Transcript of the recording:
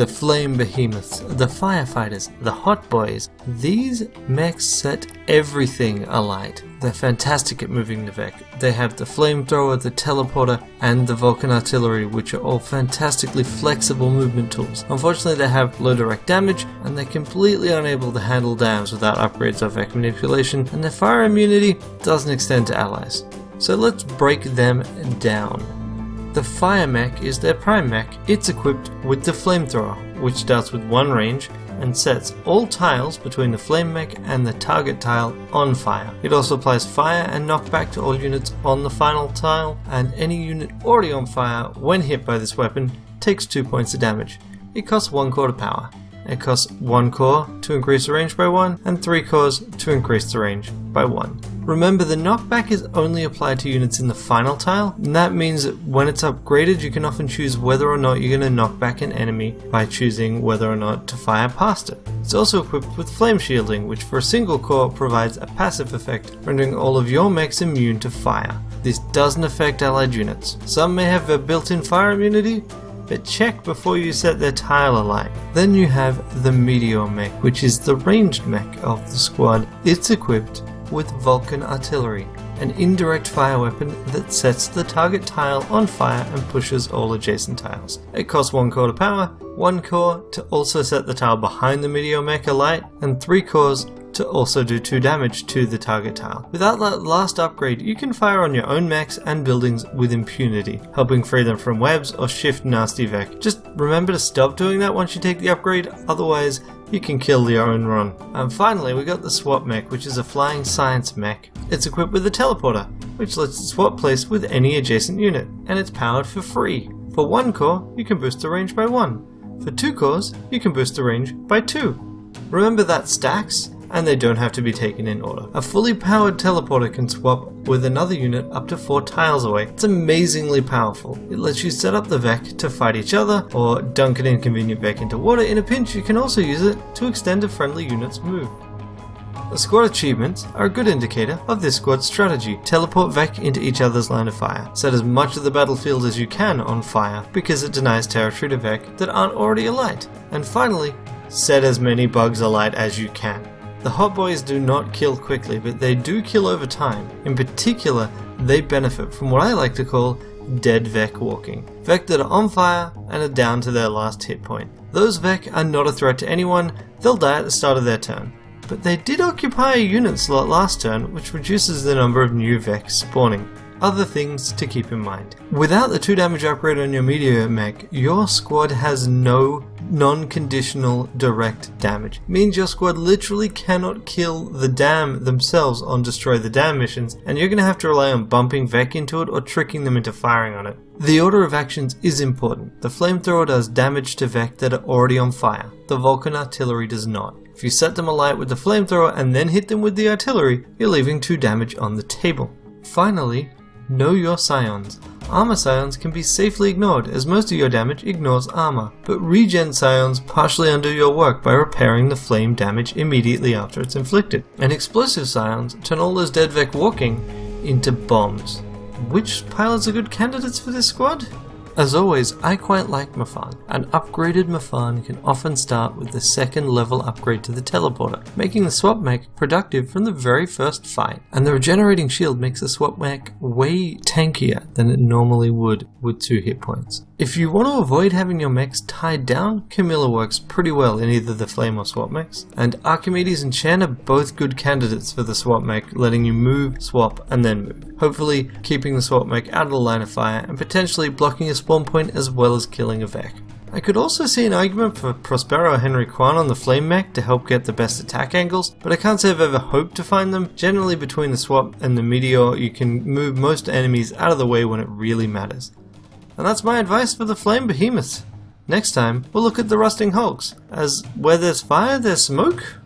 the Flame Behemoths, the Firefighters, the Hot Boys. These mechs set everything alight. They're fantastic at moving the Vec. They have the flamethrower, the teleporter, and the Vulcan artillery, which are all fantastically flexible movement tools. Unfortunately, they have low direct damage, and they're completely unable to handle dams without upgrades or Vec manipulation, and their fire immunity doesn't extend to allies. So let's break them down. The Fire Mech is their prime mech. It's equipped with the flamethrower, which starts with one range and sets all tiles between the Flame Mech and the target tile on fire. It also applies fire and knockback to all units on the final tile, and any unit already on fire when hit by this weapon takes 2 points of damage. It costs 1 core to power. It costs 1 core to increase the range by 1 and 3 cores to increase the range by 1. Remember, the knockback is only applied to units in the final tile, and that means that when it's upgraded you can often choose whether or not you're going to knock back an enemy by choosing whether or not to fire past it. It's also equipped with flame shielding, which for a single core provides a passive effect, rendering all of your mechs immune to fire. This doesn't affect allied units. Some may have a built-in fire immunity, but check before you set their tile alight. Then you have the Meteor Mech, which is the ranged mech of the squad. It's equipped with Vulcan artillery, an indirect fire weapon that sets the target tile on fire and pushes all adjacent tiles. It costs 1 core to power, 1 core to also set the tile behind the Meteor Mech alight, and 3 cores to also do 2 damage to the target tile. Without that last upgrade, you can fire on your own mechs and buildings with impunity, helping free them from webs or shift nasty Vec. Just remember to stop doing that once you take the upgrade, otherwise you can kill your own run. And finally, we got the Swap Mech, which is a flying science mech. It's equipped with a teleporter, which lets it swap place with any adjacent unit, and it's powered for free. For 1 core, you can boost the range by 1. For 2 cores, you can boost the range by 2. Remember that stacks, and they don't have to be taken in order. A fully powered teleporter can swap with another unit up to 4 tiles away. It's amazingly powerful. It lets you set up the Vec to fight each other, or dunk an inconvenient Vec into water in a pinch. You can also use it to extend a friendly unit's move. The squad achievements are a good indicator of this squad's strategy. Teleport Vec into each other's line of fire. Set as much of the battlefield as you can on fire, because it denies territory to Vec that aren't already alight. And finally, set as many bugs alight as you can. The Hot Boys do not kill quickly, but they do kill over time. In particular, they benefit from what I like to call dead Vec walking. Vec that are on fire and are down to their last hit point. Those Vec are not a threat to anyone, they'll die at the start of their turn. But they did occupy a unit slot last turn, which reduces the number of new Vec spawning. Other things to keep in mind. Without the 2 damage upgrade on your Meteor Mech, your squad has no non-conditional direct damage. It means your squad literally cannot kill the dam themselves on Destroy the Dam missions, and you're going to have to rely on bumping Vec into it or tricking them into firing on it. The order of actions is important. The flamethrower does damage to Vec that are already on fire. The Vulcan artillery does not. If you set them alight with the flamethrower and then hit them with the artillery, you're leaving 2 damage on the table. Finally, know your scions. Armor scions can be safely ignored, as most of your damage ignores armor, but regen scions partially undo your work by repairing the flame damage immediately after it's inflicted. And explosive scions turn all those dead Vec walking into bombs. Which pilots are good candidates for this squad? As always, I quite like Mafan. An upgraded Mafan can often start with the 2nd level upgrade to the teleporter, making the Swap Mech productive from the very first fight. And the regenerating shield makes the Swap Mech way tankier than it normally would with 2 hit points. If you want to avoid having your mechs tied down, Camilla works pretty well in either the Flame or Swap Mechs. And Archimedes and Chen are both good candidates for the Swap Mech, letting you move, swap, and then move. Hopefully keeping the Swap Mech out of the line of fire and potentially blocking a spawn point as well as killing a Vec. I could also see an argument for Prospero or Henry Kwan on the Flame Mech to help get the best attack angles, but I can't say I've ever hoped to find them. Generally between the Swap and the Meteor you can move most enemies out of the way when it really matters. And that's my advice for the Flame Behemoths. Next time we'll look at the Rusting Hulks, as where there's fire there's smoke.